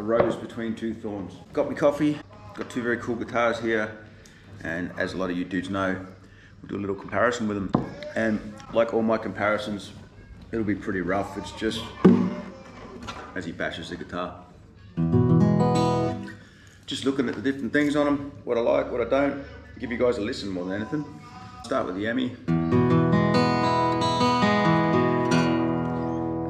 rose between two thorns. Got me coffee, got two very cool guitars here, and as a lot of you dudes know, we'll do a little comparison with them. And like all my comparisons, it'll be pretty rough. It's just as he bashes the guitar. Just looking at the different things on them, what I like, what I don't. Give you guys a listen more than anything. Start with the Yamaha.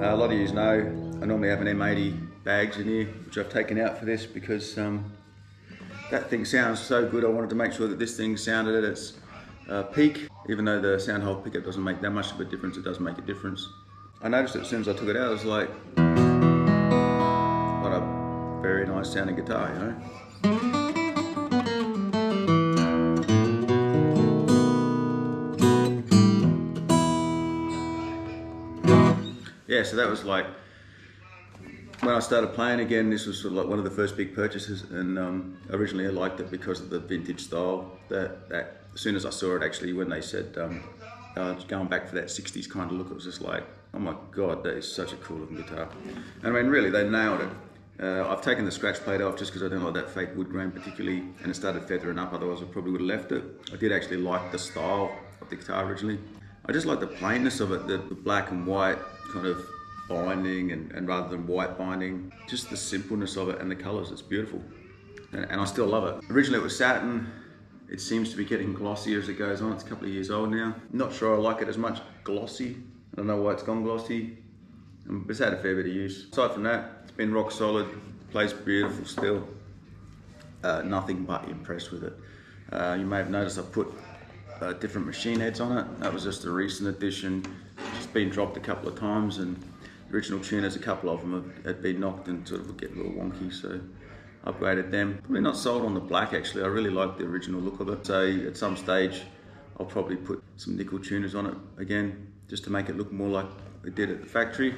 A lot of you know I normally have an M80 bags in here, which I've taken out for this because that thing sounds so good. I wanted to make sure that this thing sounded at its peak. Even though the sound hole pickup doesn't make that much of a difference, it does make a difference. I noticed that as soon as I took it out, it was like, what a very nice sounding guitar, you know? Yeah, so that was like, when I started playing again, this was sort of like one of the first big purchases, and originally I liked it because of the vintage style. That as soon as I saw it, actually, when they said going back for that 60s kind of look, it was just like, oh my God, that is such a cool looking guitar. And I mean, really, they nailed it. I've taken the scratch plate off just because I don't like that fake wood grain particularly, and it started feathering up, otherwise I probably would have left it. I did actually like the style of the guitar originally. I just like the plainness of it, the black and white kind of binding, and rather than white binding, just the simpleness of it and the colors, it's beautiful. And I still love it. Originally it was satin. It seems to be getting glossier as it goes on. It's a couple of years old now. Not sure I like it as much glossy. I don't know why it's gone glossy. It's had a fair bit of use. Aside from that, it's been rock solid, plays beautiful still. Nothing but impressed with it. You may have noticed I put different machine heads on it. That was just a recent addition. It's been dropped a couple of times, and the original tuners, a couple of them had been knocked and sort of get a little wonky, so upgraded them. Probably not sold on the black actually. I really like the original look of it. So at some stage, I'll probably put some nickel tuners on it again, just to make it look more like it did at the factory.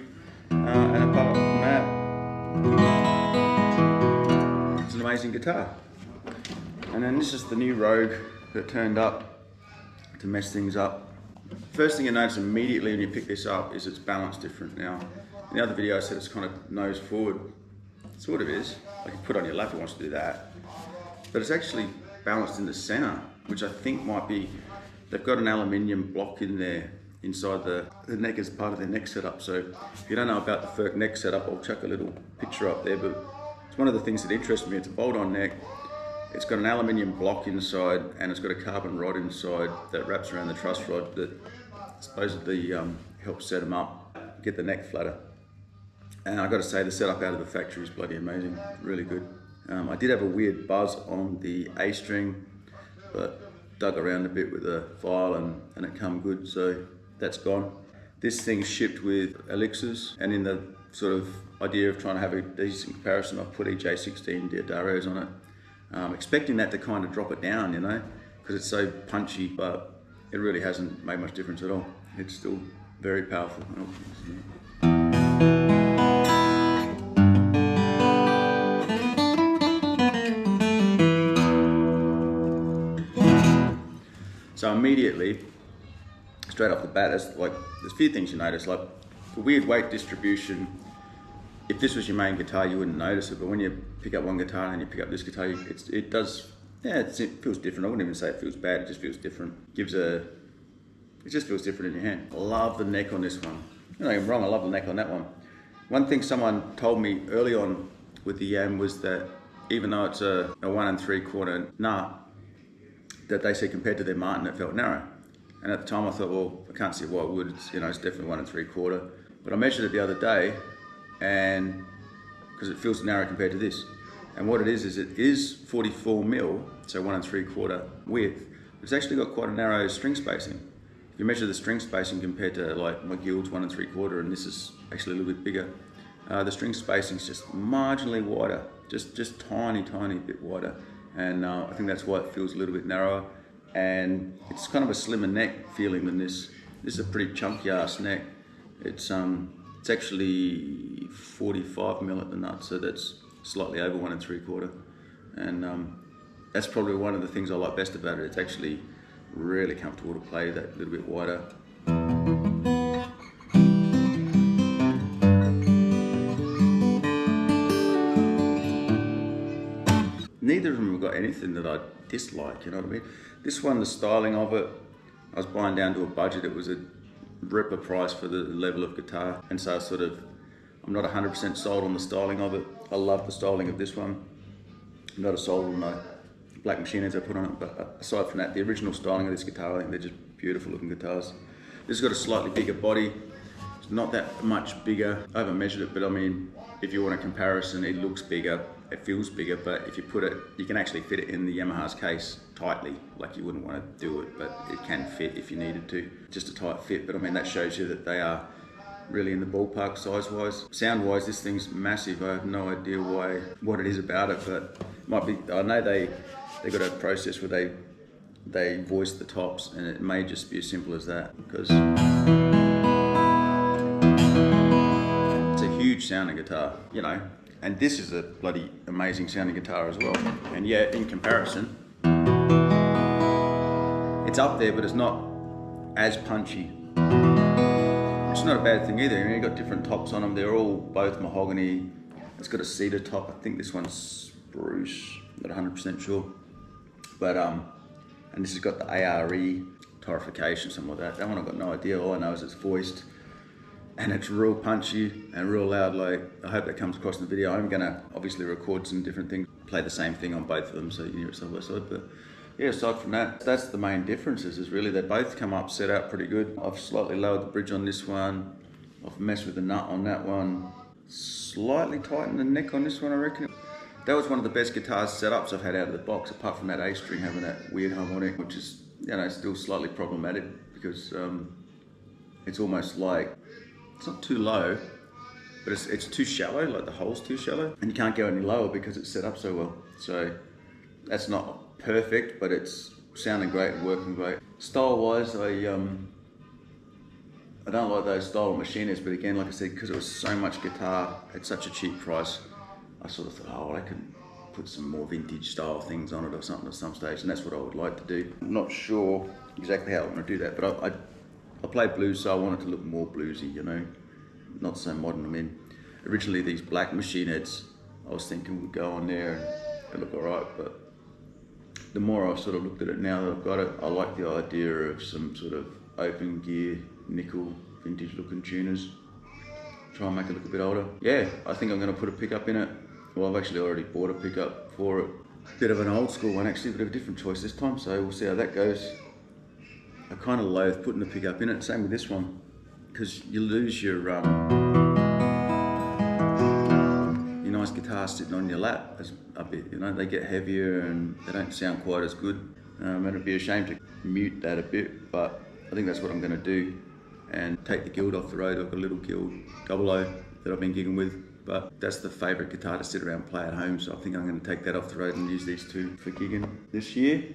And apart from that, it's an amazing guitar. And then this is the new Rogue that turned up to mess things up. First thing you notice immediately when you pick this up is it's balanced different now. In the other video I said it's kind of nose forward. It sort of is. Like you put it on your lap if you want to do that. But it's actually balanced in the center, which I think might be, they've got an aluminium block in there inside the neck as part of their neck setup. So if you don't know about the Furch neck setup, I'll chuck a little picture up there, but it's one of the things that interests me. It's a bolt-on neck. It's got an aluminium block inside, and it's got a carbon rod inside that wraps around the truss rod that supposedly helps set them up, get the neck flatter. And I've got to say, the setup out of the factory is bloody amazing, really good. I did have a weird buzz on the A string, but dug around a bit with a file and it come good, so that's gone. This thing's shipped with elixirs, and in the sort of idea of trying to have a decent comparison, I've put EJ16 Diodaros on it. Expecting that to kind of drop it down, you know, because it's so punchy, but it really hasn't made much difference at all. It's still very powerful. So immediately, straight off the bat, there's a few things you notice, like the weird weight distribution. If this was your main guitar, you wouldn't notice it, but when you pick up one guitar and you pick up this guitar, it does, yeah, it feels different. I wouldn't even say it feels bad, it just feels different. It just feels different in your hand. I love the neck on this one. You know, I'm wrong, I love the neck on that one. One thing someone told me early on with the Yam was that even though it's a 1 3/4 nut, that they said compared to their Martin, it felt narrow. And at the time I thought, well, I can't see why it would. It's, you know, it's definitely 1 3/4. But I measured it the other day, and because it feels narrow compared to this. And what it is 44 mil, so 1 3/4 width. It's actually got quite a narrow string spacing. If you measure the string spacing compared to like my Guild's 1 3/4, and this is actually a little bit bigger, the string spacing is just marginally wider, just tiny bit wider. And I think that's why it feels a little bit narrower. And it's kind of a slimmer neck feeling than this. This is a pretty chunky ass neck. It's actually 45 mil at the nut, so that's slightly over 1 3/4. And that's probably one of the things I like best about it. It's actually really comfortable to play that little bit wider. neither of them have got anything that I dislike, you know what I mean? This one, the styling of it, I was buying down to a budget. It was a ripper price for the level of guitar, and so I'm not 100% sold on the styling of it. I love the styling of this one. I'm not sold on the black machine heads I put on it, but aside from that, the original styling of this guitar, I think they're just beautiful looking guitars. This has got a slightly bigger body. It's not that much bigger. I haven't measured it, but I mean, if you want a comparison, it looks bigger, it feels bigger, but if you put it, you can actually fit it in the Yamaha's case tightly. Like, you wouldn't want to do it, but it can fit if you needed to. Just a tight fit, but I mean, that shows you that they are really in the ballpark size-wise. Sound-wise, this thing's massive. I have no idea what it is about it, but it might be, I know they got a process where they voice the tops, and it may just be as simple as that, because it's a huge sounding guitar, you know, and this is a bloody amazing sounding guitar as well. And yeah, in comparison, it's up there, but it's not as punchy. It's not a bad thing either. I mean, you've got different tops on them. They're all both mahogany. It's got a cedar top. I think this one's spruce. Not 100% sure. But and this has got the ARE torrification, something like that. That one I've got no idea. All I know is it's voiced, and it's real punchy and real loud. Like, I hope that comes across in the video. I'm gonna obviously record some different things, play the same thing on both of them, so you can hear it side by side. But yeah, aside from that, that's the main differences, is really they both come up set out pretty good. I've slightly lowered the bridge on this one. I've messed with the nut on that one. Slightly tightened the neck on this one, I reckon. That was one of the best guitar setups I've had out of the box, apart from that A string having that weird harmonic, which is, you know, still slightly problematic, because it's almost like, it's not too low, but it's too shallow, like the hole's too shallow, and you can't go any lower because it's set up so well. So that's not perfect, but it's sounding great and working great. Style-wise, I don't like those style machinists, but again, like I said, because it was so much guitar at such a cheap price, I sort of thought, oh, I can put some more vintage style things on it or something at some stage, and that's what I would like to do. I'm not sure exactly how I'm going to do that, but I play blues, so I want it to look more bluesy, you know, not so modern. I mean, originally these black machine heads, I was thinking would go on there and it'd look alright, but the more I've sort of looked at it now that I've got it, I like the idea of some sort of open gear, nickel, vintage looking tuners. Try and make it look a bit older. Yeah, I think I'm going to put a pickup in it. Well, I've actually already bought a pickup for it. Bit of an old school one actually, bit of a different choice this time, so we'll see how that goes. I kind of loathe putting the pickup in it, same with this one, because you lose your nice guitars sitting on your lap a bit, you know, they get heavier and they don't sound quite as good. And it'd be a shame to mute that a bit, but I think that's what I'm going to do, and take the Guild off the road. I've got a little Guild 00 that I've been gigging with, but that's the favourite guitar to sit around and play at home, so I think I'm going to take that off the road and use these two for gigging this year.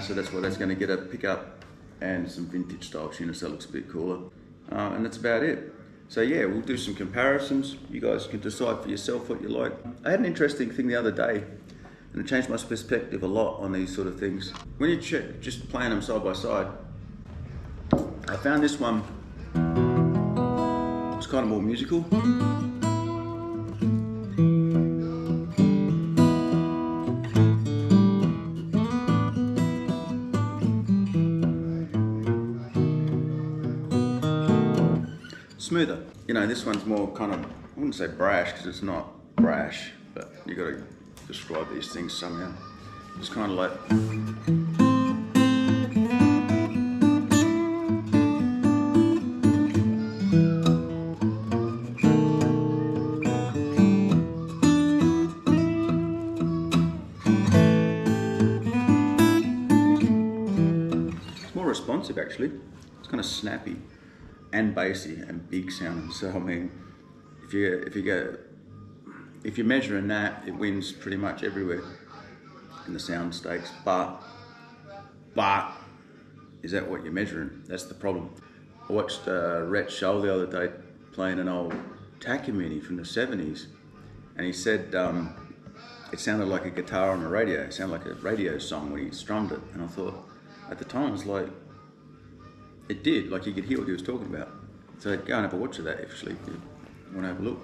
So that's going to get a pickup and some vintage style tuners, so it looks a bit cooler. And that's about it. So yeah, we'll do some comparisons. You guys can decide for yourself what you like. I had an interesting thing the other day, and it changed my perspective a lot on these sort of things. When you check, just playing them side by side, I found this one was kind of more musical. Smoother. You know, this one's more kind of, I wouldn't say brash, because it's not brash, but you got to describe these things somehow. It's kind of like, it's more responsive actually. It's kind of snappy and bassy and big sounding. So I mean, if you're measuring that, it wins pretty much everywhere in the sound stakes. But is that what you're measuring? That's the problem. I watched Rhett Scholl the other day playing an old Takamine from the 70s, and he said it sounded like a guitar on a radio. It sounded like a radio song when he strummed it. And I thought, at the time, I was like, it did, like you could hear what he was talking about. So go and have a watch of that actually, if you want to have a look.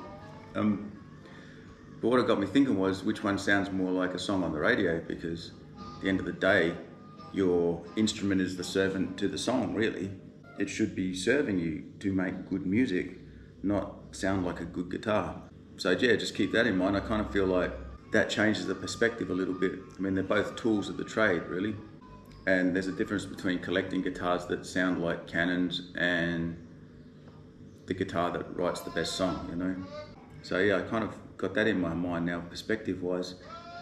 But what it got me thinking was, which one sounds more like a song on the radio? Because at the end of the day, your instrument is the servant to the song, really. It should be serving you to make good music, not sound like a good guitar. So yeah, just keep that in mind. I kind of feel like that changes the perspective a little bit. I mean, they're both tools of the trade, really. And there's a difference between collecting guitars that sound like cannons and the guitar that writes the best song, you know? So yeah, I kind of got that in my mind now, perspective-wise.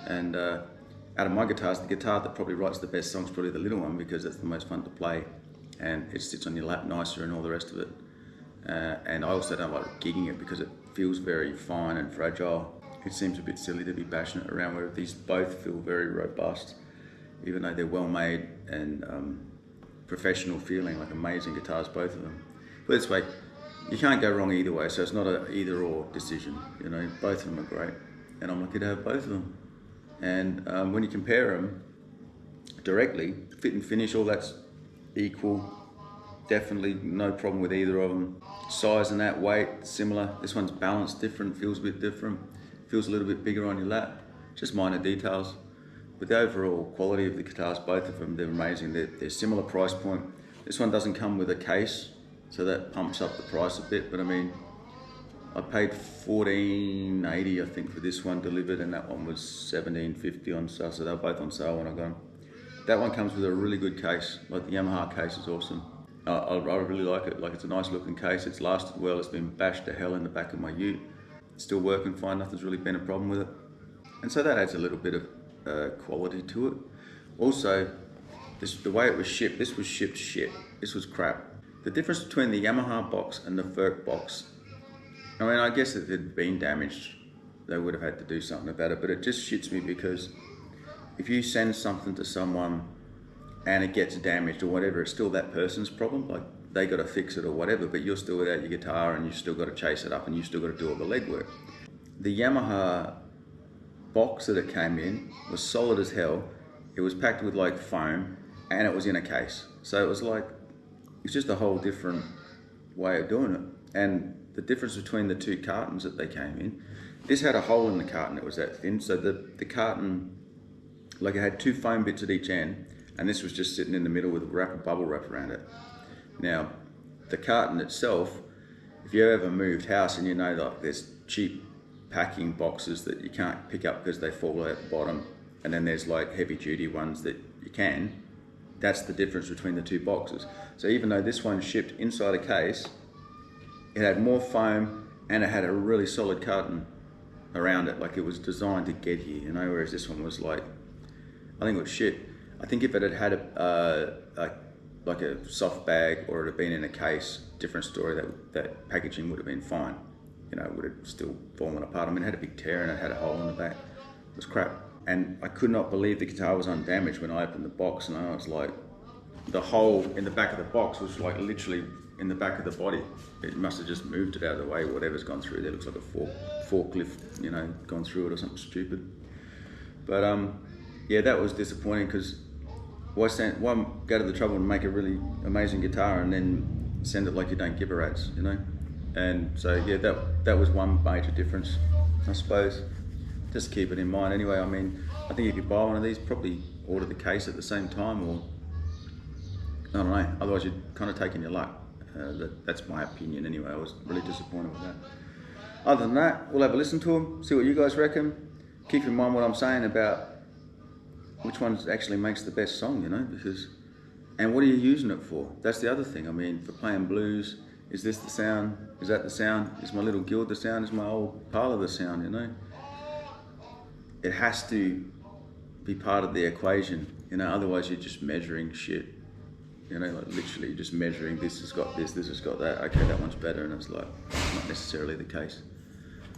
And out of my guitars, the guitar that probably writes the best song is probably the little one, because it's the most fun to play and it sits on your lap nicer and all the rest of it. And I also don't like gigging it because it feels very fine and fragile. It seems a bit silly to be bashing it around, where these both feel very robust, even though they're well made and professional feeling, like amazing guitars, both of them. But this way, you can't go wrong either way, so it's not an either or decision, you know, both of them are great. And I'm lucky to have both of them. And when you compare them directly, fit and finish, all that's equal. Definitely no problem with either of them. Size and that, weight, similar. This one's balanced different, feels a bit different, feels a little bit bigger on your lap. Just minor details. But the overall quality of the guitars, both of them, they're amazing. They're similar price point. This one doesn't come with a case, so that pumps up the price a bit. But I mean, I paid $14.80 I think for this one delivered, and that one was $17.50 on sale. So they're both on sale when I got them. That one comes with a really good case. Like the Yamaha case is awesome. I really like it. Like, it's a nice looking case. It's lasted well. It's been bashed to hell in the back of my ute. It's still working fine. Nothing's really been a problem with it. And so that adds a little bit of quality to it. Also, the way it was shipped, this was shipped shit. This was crap. The difference between the Yamaha box and the Furch box, I mean, I guess if it had been damaged, they would have had to do something about it, but it just shits me, because if you send something to someone and it gets damaged or whatever, it's still that person's problem. Like, they got to fix it or whatever, but you're still without your guitar and you've still got to chase it up and you've still got to do all the legwork. The Yamaha box that it came in was solid as hell. It was packed with like foam and it was in a case. So it was like, it's just a whole different way of doing it. And the difference between the two cartons that they came in, this had a hole in the carton, it was that thin. So the carton, like, it had two foam bits at each end, and this was just sitting in the middle with a bubble wrap around it. Now, the carton itself, if you ever moved house and you know, like, there's cheap packing boxes that you can't pick up because they fall out the bottom, and then there's like heavy duty ones that you can, that's the difference between the two boxes. So even though this one shipped inside a case, it had more foam and it had a really solid carton around it, like it was designed to get here, you know, whereas this one was like, I think it was shit. I think if it had had like a soft bag or it had been in a case, different story, that packaging would have been fine. You know, it would have still fallen apart. I mean, it had a big tear and it had a hole in the back. It was crap. And I could not believe the guitar was undamaged when I opened the box, and I was like, the hole in the back of the box was like literally in the back of the body. It must have just moved it out of the way, whatever's gone through there. It looks like a forklift, you know, gone through it or something stupid. But yeah, that was disappointing, because why go to the trouble and make a really amazing guitar and then send it like you don't give a rat's, you know? And so yeah, that was one major difference, I suppose. Just keep it in mind. Anyway, I mean, I think if you buy one of these, probably order the case at the same time, or I don't know, otherwise you're kind of taking your luck. That's my opinion anyway. I was really disappointed with that. Other than that, we'll have a listen to them, see what you guys reckon. Keep in mind what I'm saying about which one actually makes the best song, you know, and what are you using it for? That's the other thing. I mean, for playing blues, is this the sound? Is that the sound? Is my little guild the sound? Is my old parlour the sound, you know? It has to be part of the equation, you know, otherwise you're just measuring shit. You know, like literally just measuring, this has got this has got that, okay, that one's better, and it's like, not necessarily the case.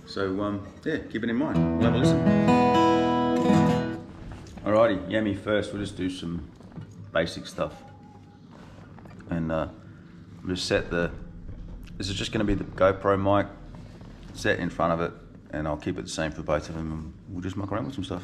So yeah, keep it in mind. We'll have a listen. Alrighty, Yami first, we'll just do some basic stuff. And we'll just set this is just gonna be the GoPro mic set in front of it, and I'll keep it the same for both of them, and we'll just muck around with some stuff.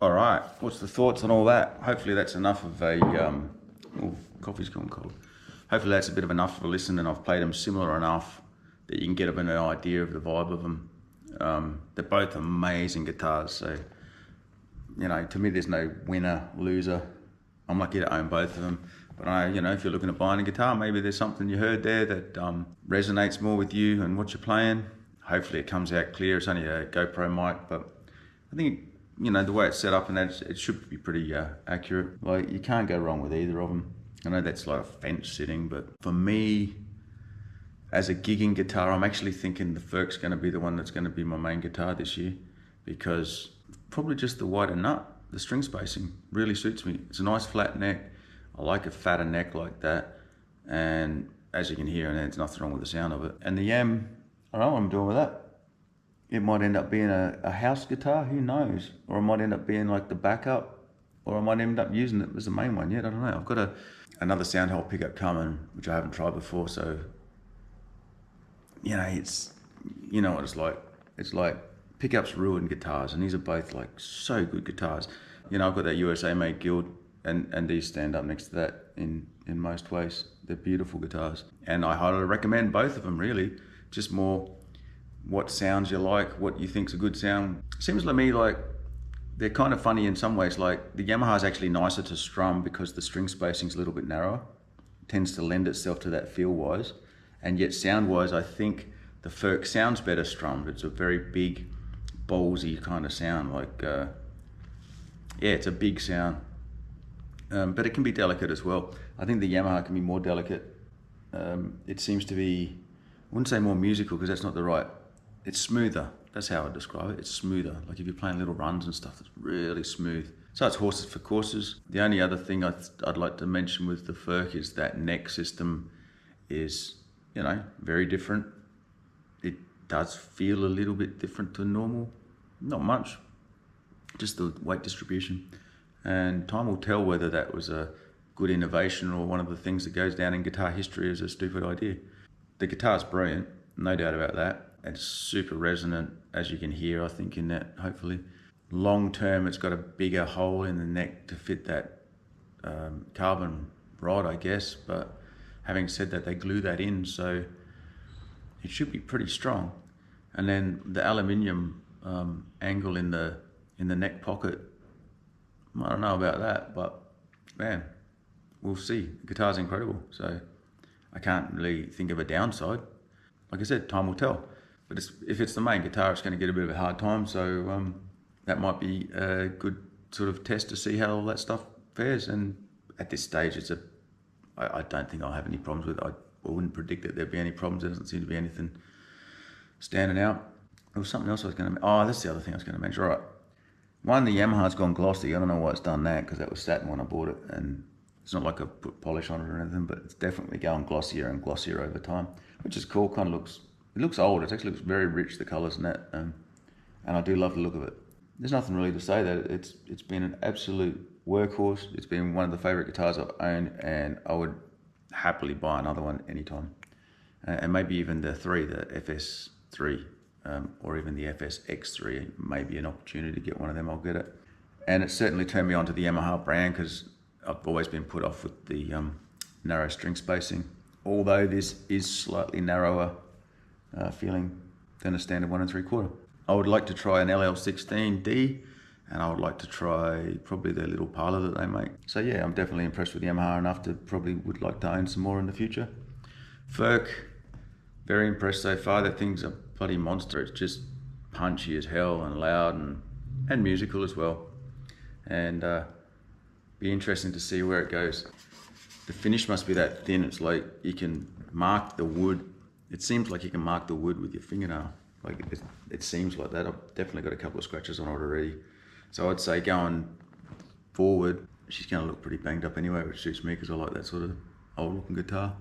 All right, what's the thoughts on all that? Hopefully that's enough of a, oh, coffee's gone cold. Hopefully that's a bit of enough of a listen, and I've played them similar enough that you can get a bit of an idea of the vibe of them. They're both amazing guitars, so, you know, to me there's no winner, loser. I'm lucky to own both of them. But you know, if you're looking at buying a guitar, maybe there's something you heard there that resonates more with you and what you're playing. Hopefully it comes out clear. It's only a GoPro mic, but I think, you know, the way it's set up and that, it should be pretty accurate. Like, you can't go wrong with either of them. I know that's like a fence sitting, but for me, as a gigging guitar, I'm actually thinking the Furch's going to be the one that's going to be my main guitar this year, because probably just the wider nut, the string spacing really suits me. It's a nice flat neck. I like a fatter neck like that, and as you can hear, and there's nothing wrong with the sound of it. And the Yam, I don't know what I'm doing with that. It might end up being a house guitar, who knows? Or it might end up being like the backup, or I might end up using it as the main one yet, I don't know. I've got another sound hole pickup coming, which I haven't tried before, so, you know, it's, you know what it's like. It's like pickups ruin guitars, and these are both like so good guitars. You know, I've got that USA made Guild, and these stand up next to that in most ways. They're beautiful guitars, and I highly recommend both of them, really. Just more what sounds you like, what you think's a good sound. Seems to me like they're kind of funny in some ways. Like, the Yamaha is actually nicer to strum because the string spacing's a little bit narrower. It tends to lend itself to that feel-wise, and yet sound-wise, I think the Furch sounds better strummed. It's a very big, ballsy kind of sound. Like, yeah, it's a big sound, but it can be delicate as well. I think the Yamaha can be more delicate. It seems to be, I wouldn't say more musical, because that's not the right. It's smoother. That's how I describe it. It's smoother. Like, if you're playing little runs and stuff, it's really smooth. So it's horses for courses. The only other thing I'd like to mention with the Furch is that neck system is, you know, very different. It does feel a little bit different to normal. Not much, just the weight distribution. And time will tell whether that was a good innovation or one of the things that goes down in guitar history as a stupid idea. The guitar's brilliant, no doubt about that. It's super resonant, as you can hear, I think, in that, hopefully. Long term, it's got a bigger hole in the neck to fit that carbon rod, I guess. But having said that, they glue that in, so it should be pretty strong. And then the aluminium angle in the neck pocket, I don't know about that, but man, we'll see. The guitar's incredible, so I can't really think of a downside. Like I said, time will tell. But if it's the main guitar, it's going to get a bit of a hard time, so that might be a good sort of test to see how all that stuff fares. And at this stage, I don't think I'll have any problems with it. I wouldn't predict that there'd be any problems. There doesn't seem to be anything standing out. There was something else I was going to mention. Oh, that's the other thing I was going to mention. All right. One, the Yamaha's gone glossy. I don't know why it's done that, because that was satin when I bought it, and it's not like I put polish on it or anything, but it's definitely going glossier and glossier over time, which is cool. Kind of looks old. It actually looks very rich, the colours and that, and I do love the look of it. There's nothing really to say that it's been an absolute workhorse. It's been one of the favourite guitars I've owned, and I would happily buy another one anytime, and maybe even the FS3. Or even the FSX3, maybe an opportunity to get one of them, I'll get it. And it certainly turned me on to the Yamaha brand, because I've always been put off with the narrow string spacing, although this is slightly narrower feeling than a standard 1 3/4. I would like to try an LL16D, and I would like to try probably their little parlor that they make. So yeah, I'm definitely impressed with Yamaha enough to probably would like to own some more in the future. Furch, very impressed so far. That thing's a bloody monster. It's just punchy as hell and loud and musical as well. And be interesting to see where it goes. The finish must be that thin. It's like you can mark the wood. It seems like you can mark the wood with your fingernail. Like it seems like that. I've definitely got a couple of scratches on it already. So I'd say going forward, she's going to look pretty banged up anyway, which suits me because I like that sort of old looking guitar.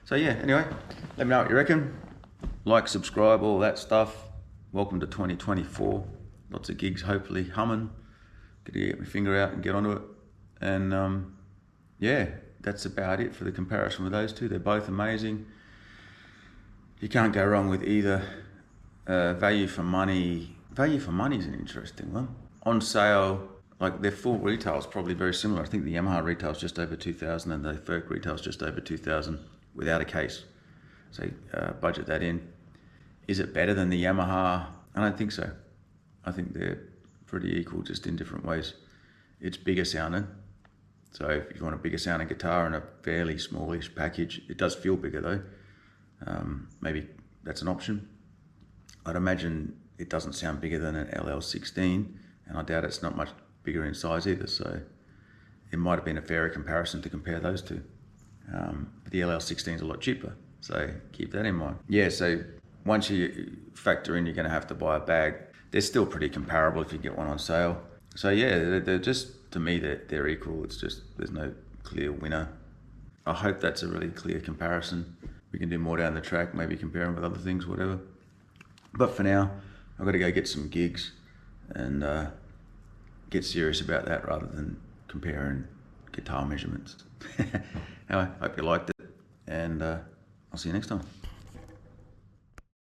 So yeah, anyway, let me know what you reckon. Like, subscribe, all that stuff. Welcome to 2024. Lots of gigs, hopefully humming. Gonna get my finger out and get onto it. And yeah, that's about it for the comparison with those two. They're both amazing. You can't go wrong with either. Value for money. Value for money is an interesting one. On sale, like their full retail is probably very similar. I think the Yamaha retail is just over 2,000 and the Furch retail is just over 2,000 without a case. So budget that in. Is it better than the Yamaha? I don't think so. I think they're pretty equal, just in different ways. It's bigger sounding. So if you want a bigger sounding guitar and a fairly smallish package, it does feel bigger though. Maybe that's an option. I'd imagine it doesn't sound bigger than an LL16, and I doubt it's not much bigger in size either, so it might have been a fairer comparison to compare those two. But the LL16 is a lot cheaper, so keep that in mind. Yeah, so once you factor in you're going to have to buy a bag, they're still pretty comparable if you get one on sale. So yeah, they're just, to me, they're equal. It's just, there's no clear winner. I hope that's a really clear comparison. We can do more down the track, maybe compare them with other things, whatever. But for now, I've got to go get some gigs and get serious about that rather than comparing guitar measurements. Anyway, hope you liked it, and I'll see you next time.